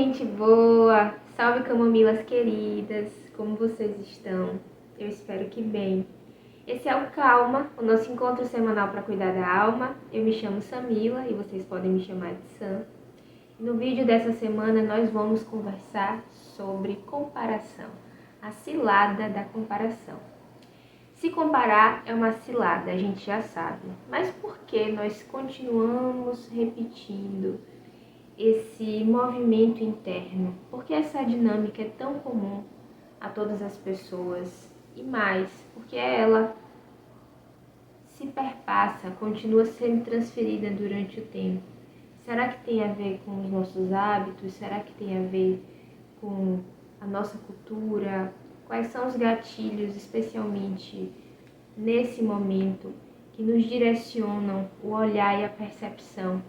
gente boa! Salve camomilas queridas! Como vocês estão? Eu espero que bem. Esse é o Calma, o nosso encontro semanal para cuidar da alma. Eu me chamo Samila e vocês podem me chamar de Sam. No vídeo dessa semana nós vamos conversar sobre comparação, a cilada da comparação. Se comparar é uma cilada, a gente já sabe, mas por que nós continuamos repetindo esse movimento interno? Porque essa dinâmica é tão comum a todas as pessoas e mais, porque ela se perpassa, continua sendo transferida durante o tempo. Será que tem a ver com os nossos hábitos? Será que tem a ver com a nossa cultura? Quais são os gatilhos, especialmente nesse momento, que nos direcionam o olhar e a percepção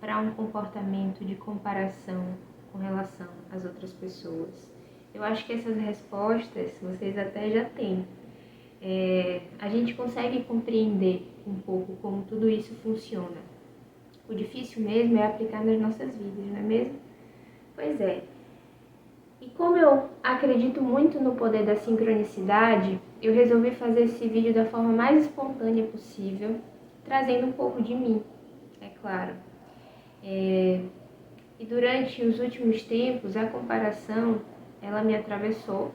para um comportamento de comparação com relação às outras pessoas? Eu acho que essas respostas vocês até já têm. A gente consegue compreender um pouco como tudo isso funciona. O difícil mesmo é aplicar nas nossas vidas, não é mesmo? Pois é. E como eu acredito muito no poder da sincronicidade, eu resolvi fazer esse vídeo da forma mais espontânea possível, trazendo um pouco de mim, é claro. E durante os últimos tempos, a comparação, ela me atravessou,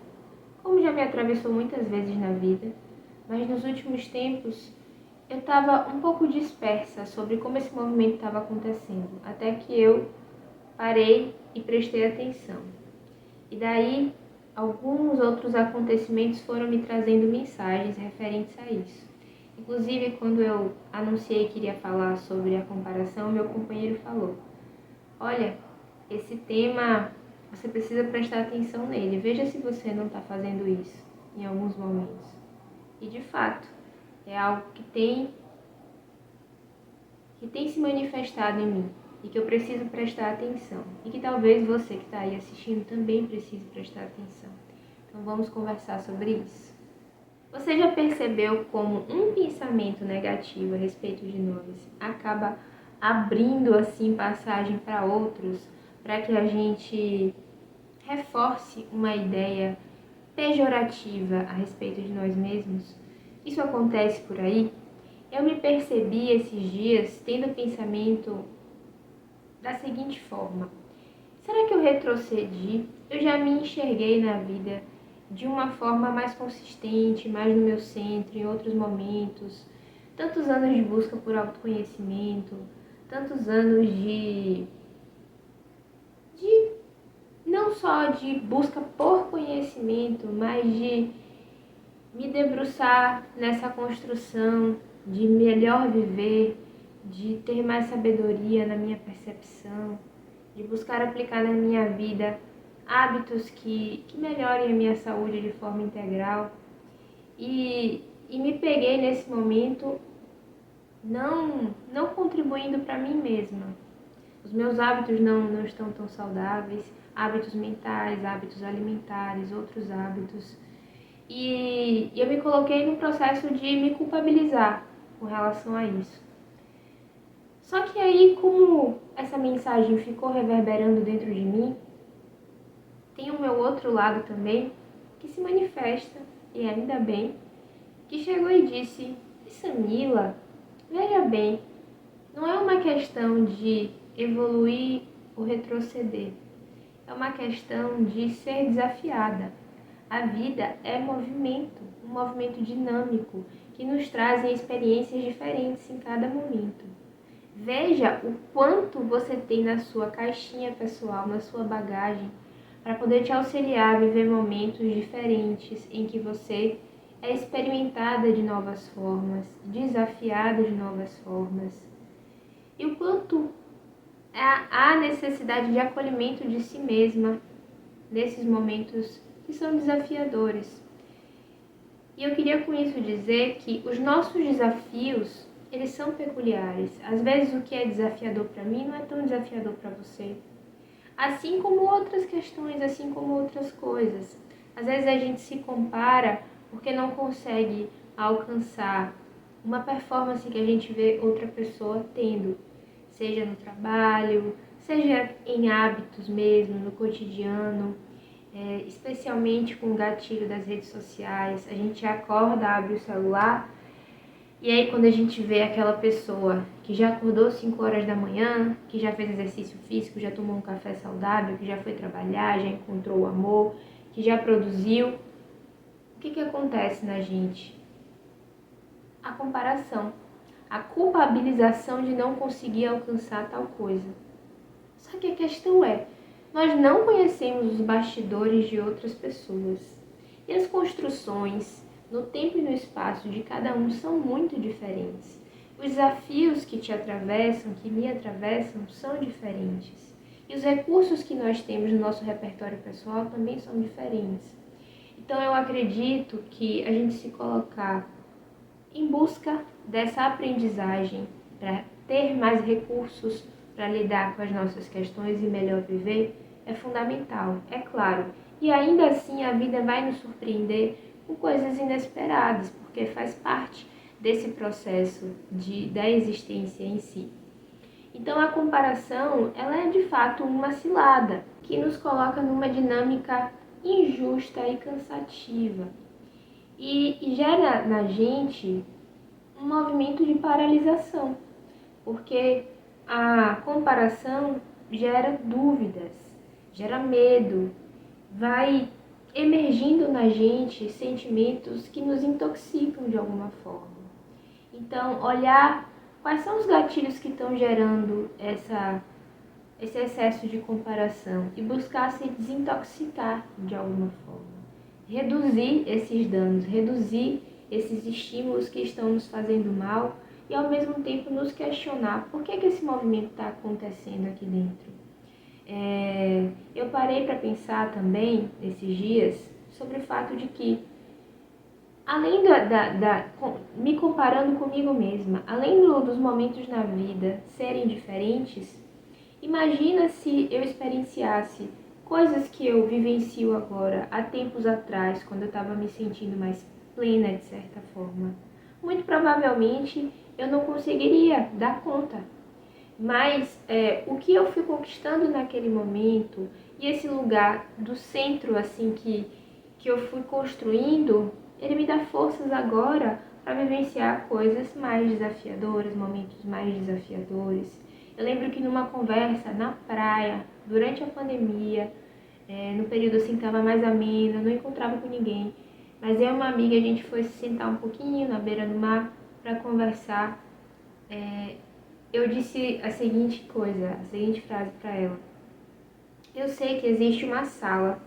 como já me atravessou muitas vezes na vida, mas nos últimos tempos eu estava um pouco dispersa sobre como esse movimento estava acontecendo, até que eu parei e prestei atenção. E daí, alguns outros acontecimentos foram me trazendo mensagens referentes a isso. Inclusive, quando eu anunciei que iria falar sobre a comparação, meu companheiro falou: olha, esse tema, você precisa prestar atenção nele. Veja se você não está fazendo isso em alguns momentos. E, de fato, é algo que tem se manifestado em mim e que eu preciso prestar atenção. E que talvez você que está aí assistindo também precise prestar atenção. Então vamos conversar sobre isso. Você já percebeu como um pensamento negativo a respeito de nós acaba abrindo assim passagem para outros, para que a gente reforce uma ideia pejorativa a respeito de nós mesmos? Isso acontece por aí? Eu me percebi esses dias tendo o pensamento da seguinte forma: será que eu retrocedi? Eu já me enxerguei na vida de uma forma mais consistente, mais no meu centro, em outros momentos. Tantos anos de busca por autoconhecimento, tantos anos de não só de busca por conhecimento, mas de me debruçar nessa construção de melhor viver, de ter mais sabedoria na minha percepção, de buscar aplicar na minha vida hábitos que melhorem a minha saúde de forma integral. E me peguei nesse momento não contribuindo para mim mesma. Os meus hábitos não estão tão saudáveis, hábitos mentais, hábitos alimentares, outros hábitos. E eu me coloquei no processo de me culpabilizar com relação a isso. Só que aí, como essa mensagem ficou reverberando dentro de mim, tem o meu outro lado também, que se manifesta, e ainda bem, que chegou e disse: Samila, veja bem, não é uma questão de evoluir ou retroceder, é uma questão de ser desafiada. A vida é movimento, um movimento dinâmico, que nos traz experiências diferentes em cada momento. Veja o quanto você tem na sua caixinha pessoal, na sua bagagem, para poder te auxiliar a viver momentos diferentes em que você é experimentada de novas formas, desafiada de novas formas. E o quanto há necessidade de acolhimento de si mesma nesses momentos que são desafiadores. E eu queria com isso dizer que os nossos desafios, eles são peculiares. Às vezes o que é desafiador para mim não é tão desafiador para você. Assim como outras questões, assim como outras coisas. Às vezes a gente se compara porque não consegue alcançar uma performance que a gente vê outra pessoa tendo. Seja no trabalho, seja em hábitos mesmo, no cotidiano, especialmente com o gatilho das redes sociais. A gente acorda, abre o celular, e aí quando a gente vê aquela pessoa que já acordou 5 horas da manhã, que já fez exercício físico, já tomou um café saudável, que já foi trabalhar, já encontrou o amor, que já produziu, o que acontece na gente? A comparação, a culpabilização de não conseguir alcançar tal coisa. Só que a questão é, nós não conhecemos os bastidores de outras pessoas. E as construções, no tempo e no espaço de cada um, são muito diferentes. Os desafios que te atravessam, que me atravessam, são diferentes. E os recursos que nós temos no nosso repertório pessoal também são diferentes. Então eu acredito que a gente se colocar em busca dessa aprendizagem para ter mais recursos para lidar com as nossas questões e melhor viver é fundamental, é claro. E ainda assim a vida vai nos surpreender com coisas inesperadas, porque faz parte desse processo da existência em si. Então a comparação, ela é de fato uma cilada que nos coloca numa dinâmica injusta e cansativa. E gera na gente um movimento de paralisação, porque a comparação gera dúvidas, gera medo, vai emergindo na gente sentimentos que nos intoxicam de alguma forma. Então, olhar quais são os gatilhos que estão gerando esse excesso de comparação e buscar se desintoxicar de alguma forma. Reduzir esses danos, reduzir esses estímulos que estão nos fazendo mal e ao mesmo tempo nos questionar por que esse movimento está acontecendo aqui dentro. Eu parei para pensar também, esses dias, sobre o fato de que, além me comparando comigo mesma, além dos momentos na vida serem diferentes, imagina se eu experienciasse coisas que eu vivencio agora, há tempos atrás, quando eu estava me sentindo mais plena, de certa forma. Muito provavelmente eu não conseguiria dar conta. Mas o que eu fui conquistando naquele momento e esse lugar do centro assim que eu fui construindo, ele me dá forças agora para vivenciar coisas mais desafiadoras, momentos mais desafiadores. Eu lembro que numa conversa na praia, durante a pandemia, no período assim que estava mais ameno, eu não encontrava com ninguém, mas eu e uma amiga, a gente foi se sentar um pouquinho na beira do mar para conversar. Eu disse a seguinte coisa, a seguinte frase para ela. Eu sei que existe uma sala,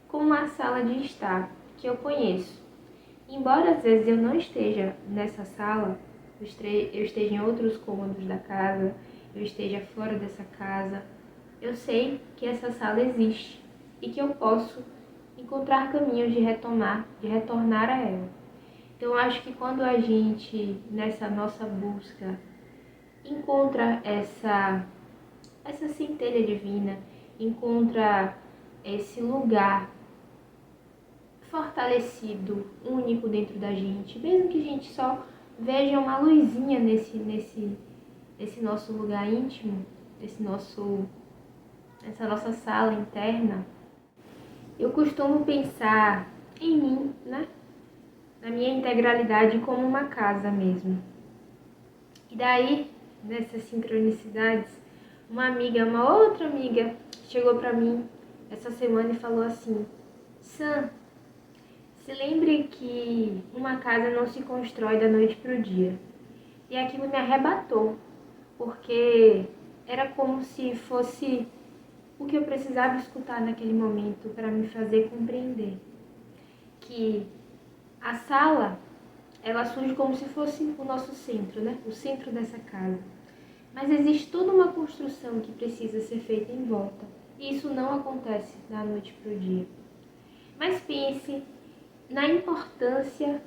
como uma sala de estar, que eu conheço. Embora às vezes eu não esteja nessa sala, eu esteja em outros cômodos da casa, eu esteja fora dessa casa, eu sei que essa sala existe e que eu posso encontrar caminhos de retornar a ela. Então eu acho que quando a gente, nessa nossa busca, encontra essa centelha divina, encontra esse lugar fortalecido, único dentro da gente, mesmo que a gente só veja uma luzinha nesse nosso lugar íntimo, essa nossa sala interna, eu costumo pensar em mim, né? Na minha integralidade como uma casa mesmo. E daí, nessas sincronicidades, uma outra amiga, chegou pra mim essa semana e falou assim: Sam, se lembre que uma casa não se constrói da noite pro dia. E aquilo me arrebatou, porque era como se fosse o que eu precisava escutar naquele momento para me fazer compreender que a sala, ela surge como se fosse o nosso centro, né? O centro dessa casa. Mas existe toda uma construção que precisa ser feita em volta. E isso não acontece da noite para o dia. Mas pense na importância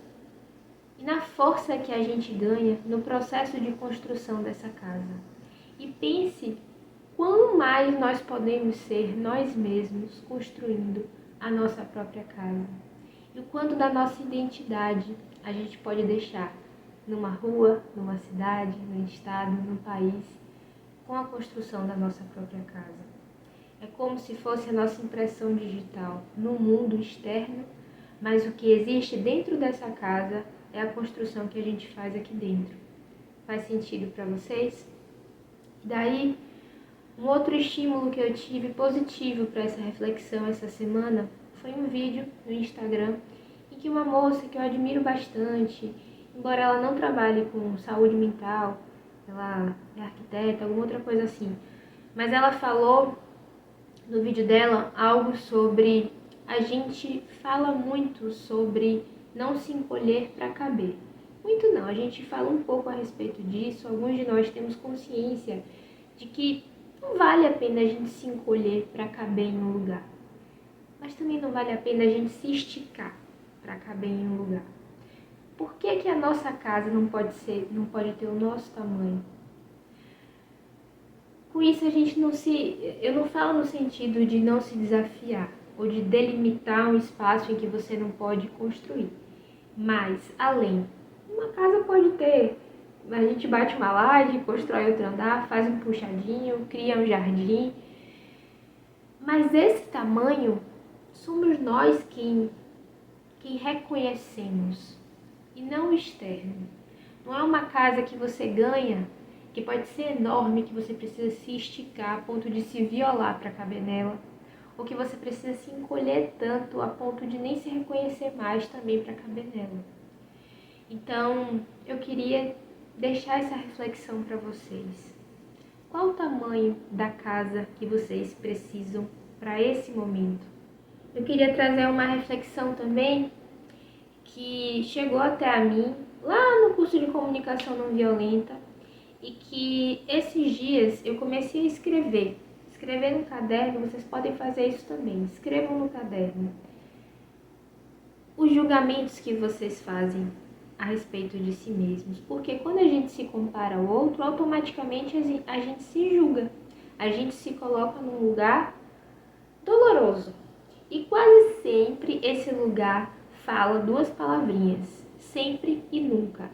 e na força que a gente ganha no processo de construção dessa casa. E pense quão mais nós podemos ser nós mesmos construindo a nossa própria casa. E o quanto da nossa identidade a gente pode deixar numa rua, numa cidade, num estado, num país, com a construção da nossa própria casa. É como se fosse a nossa impressão digital no mundo externo, mas o que existe dentro dessa casa é a construção que a gente faz aqui dentro. Faz sentido para vocês? Daí, um outro estímulo que eu tive positivo para essa reflexão essa semana foi um vídeo no Instagram em que uma moça que eu admiro bastante, embora ela não trabalhe com saúde mental, ela é arquiteta, alguma outra coisa assim, mas ela falou no vídeo dela algo sobre a gente fala muito sobre não se encolher para caber. Muito não, a gente fala um pouco a respeito disso, alguns de nós temos consciência de que não vale a pena a gente se encolher para caber em um lugar, mas também não vale a pena a gente se esticar para caber em um lugar. Por que a nossa casa não pode ter o nosso tamanho? Com isso eu não falo no sentido de não se desafiar ou de delimitar um espaço em que você não pode construir, mas além, uma casa pode ter, a gente bate uma laje, constrói outro andar, faz um puxadinho, cria um jardim, mas esse tamanho somos nós quem reconhecemos e não o externo. Não é uma casa que você ganha, que pode ser enorme, que você precisa se esticar a ponto de se violar para caber nela, ou que você precisa se encolher tanto a ponto de nem se reconhecer mais também para caber nela. Então, eu queria deixar essa reflexão para vocês. Qual o tamanho da casa que vocês precisam para esse momento? Eu queria trazer uma reflexão também que chegou até a mim lá no curso de comunicação não violenta e que esses dias eu comecei a escrever no caderno. Vocês podem fazer isso também, escrevam no caderno os julgamentos que vocês fazem a respeito de si mesmos, porque quando a gente se compara ao outro, automaticamente a gente se julga, a gente se coloca num lugar doloroso e quase sempre esse lugar fala duas palavrinhas: sempre e nunca.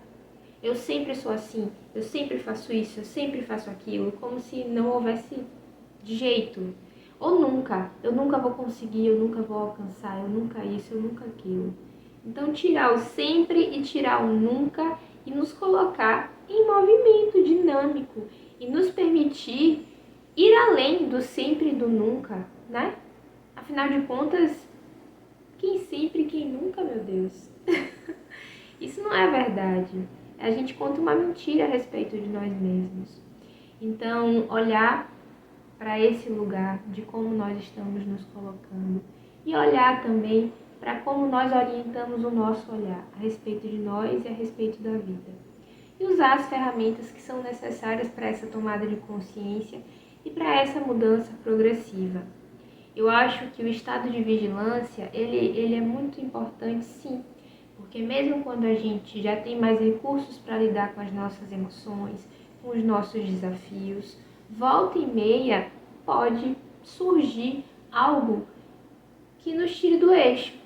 Eu sempre sou assim, eu sempre faço isso, eu sempre faço aquilo, como se não houvesse jeito. Ou nunca, eu nunca vou conseguir, eu nunca vou alcançar, eu nunca isso, eu nunca aquilo. Então tirar o sempre e tirar o nunca e nos colocar em movimento dinâmico e nos permitir ir além do sempre e do nunca, né? Afinal de contas, quem sempre e quem nunca, meu Deus? Isso não é verdade. A gente conta uma mentira a respeito de nós mesmos. Então, olhar para esse lugar de como nós estamos nos colocando e olhar também para como nós orientamos o nosso olhar a respeito de nós e a respeito da vida. E usar as ferramentas que são necessárias para essa tomada de consciência e para essa mudança progressiva. Eu acho que o estado de vigilância, ele é muito importante, sim, porque mesmo quando a gente já tem mais recursos para lidar com as nossas emoções, com os nossos desafios, volta e meia pode surgir algo que nos tire do eixo.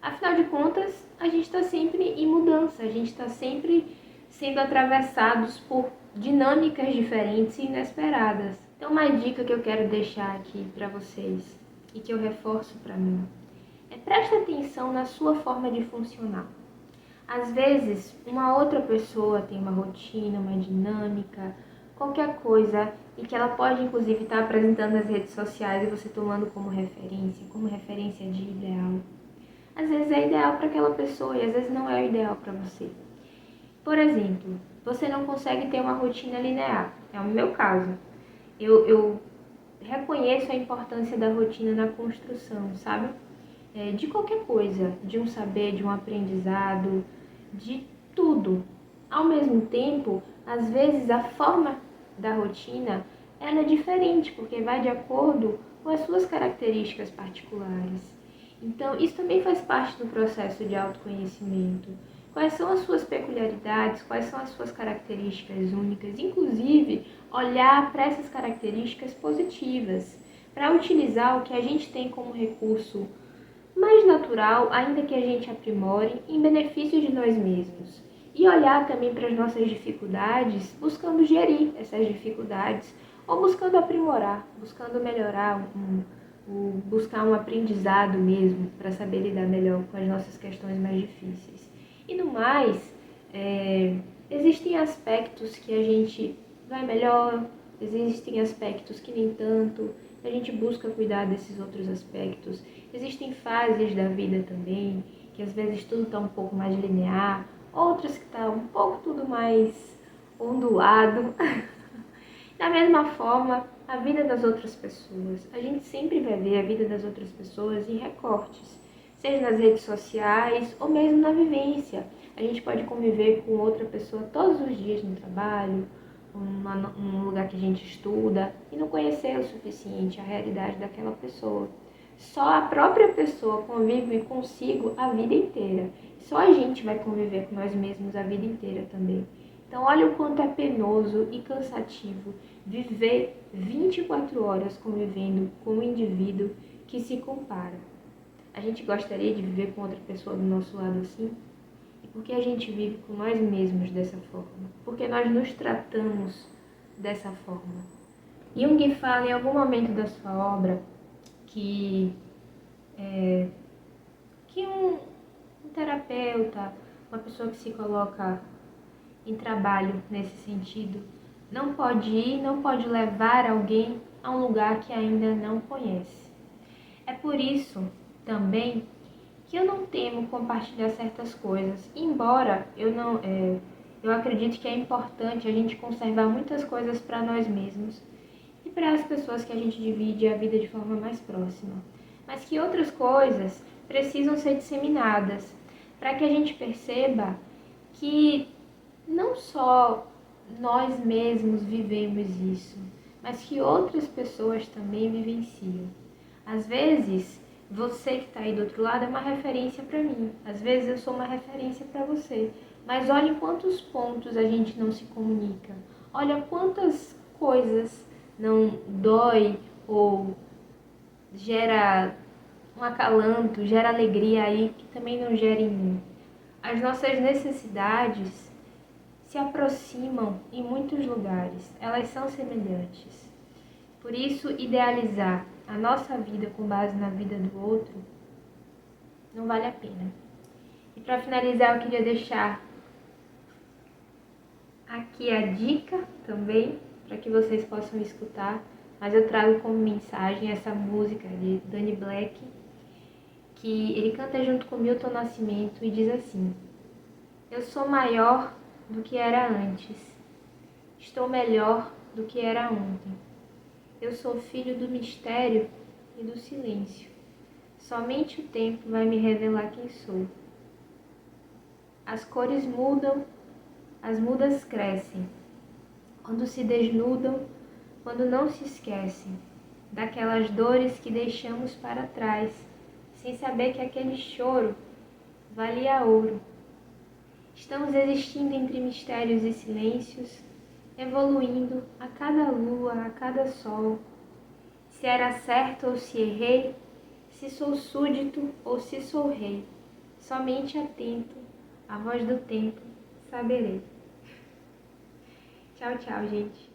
Afinal de contas, a gente está sempre em mudança, a gente está sempre sendo atravessados por dinâmicas diferentes e inesperadas. Então, uma dica que eu quero deixar aqui para vocês e que eu reforço para mim é: preste atenção na sua forma de funcionar. Às vezes, uma outra pessoa tem uma rotina, uma dinâmica, qualquer coisa, e que ela pode inclusive estar apresentando nas redes sociais e você tomando como referência de ideal. Às vezes é ideal para aquela pessoa e às vezes não é o ideal para você. Por exemplo, você não consegue ter uma rotina linear. É o meu caso. Eu reconheço a importância da rotina na construção, sabe? De qualquer coisa, de um saber, de um aprendizado, de tudo. Ao mesmo tempo, às vezes a forma da rotina ela é diferente, porque vai de acordo com as suas características particulares. Então, isso também faz parte do processo de autoconhecimento. Quais são as suas peculiaridades, quais são as suas características únicas, inclusive olhar para essas características positivas, para utilizar o que a gente tem como recurso mais natural, ainda que a gente aprimore, em benefício de nós mesmos. E olhar também para as nossas dificuldades, buscando gerir essas dificuldades, ou buscando aprimorar, buscando melhorar, buscar um aprendizado mesmo, para saber lidar melhor com as nossas questões mais difíceis. E no mais, existem aspectos que a gente vai melhor, existem aspectos que nem tanto, a gente busca cuidar desses outros aspectos. Existem fases da vida também, que às vezes tudo está um pouco mais linear, outras que está um pouco tudo mais ondulado. Da mesma forma, a vida das outras pessoas. A gente sempre vai ver a vida das outras pessoas em recortes, seja nas redes sociais ou mesmo na vivência. A gente pode conviver com outra pessoa todos os dias no trabalho, num lugar que a gente estuda, e não conhecer o suficiente a realidade daquela pessoa. Só a própria pessoa convive consigo a vida inteira. Só a gente vai conviver com nós mesmos a vida inteira também. Então olha o quanto é penoso e cansativo viver 24 horas convivendo com um indivíduo que se compara. A gente gostaria de viver com outra pessoa do nosso lado assim? E por que a gente vive com nós mesmos dessa forma? Porque nós nos tratamos dessa forma. Jung fala em algum momento da sua obra que um terapeuta, uma pessoa que se coloca em trabalho nesse sentido, não pode levar alguém a um lugar que ainda não conhece. É por isso também que eu não temo compartilhar certas coisas, embora eu acredito que é importante a gente conservar muitas coisas para nós mesmos e para as pessoas que a gente divide a vida de forma mais próxima, mas que outras coisas precisam ser disseminadas para que a gente perceba que não só nós mesmos vivemos isso, mas que outras pessoas também vivenciam. Às vezes, você que está aí do outro lado é uma referência para mim, às vezes eu sou uma referência para você, mas olha em quantos pontos a gente não se comunica, olha quantas coisas não dói ou gera um acalanto, gera alegria aí que também não gera em mim. As nossas necessidades se aproximam em muitos lugares, elas são semelhantes. Por isso, idealizar a nossa vida com base na vida do outro não vale a pena. E para finalizar, eu queria deixar aqui a dica também, para que vocês possam escutar, mas eu trago como mensagem essa música de Danny Black, que ele canta junto com Milton Nascimento e diz assim: eu sou maior do que era antes, estou melhor do que era ontem. Eu sou filho do mistério e do silêncio. Somente o tempo vai me revelar quem sou. As cores mudam, as mudas crescem, quando se desnudam, quando não se esquecem daquelas dores que deixamos para trás, sem saber que aquele choro valia ouro. Estamos existindo entre mistérios e silêncios, evoluindo a cada lua, a cada sol. Se era certo ou se errei, se sou súdito ou se sou rei, somente atento à voz do tempo saberei. Tchau, tchau, gente.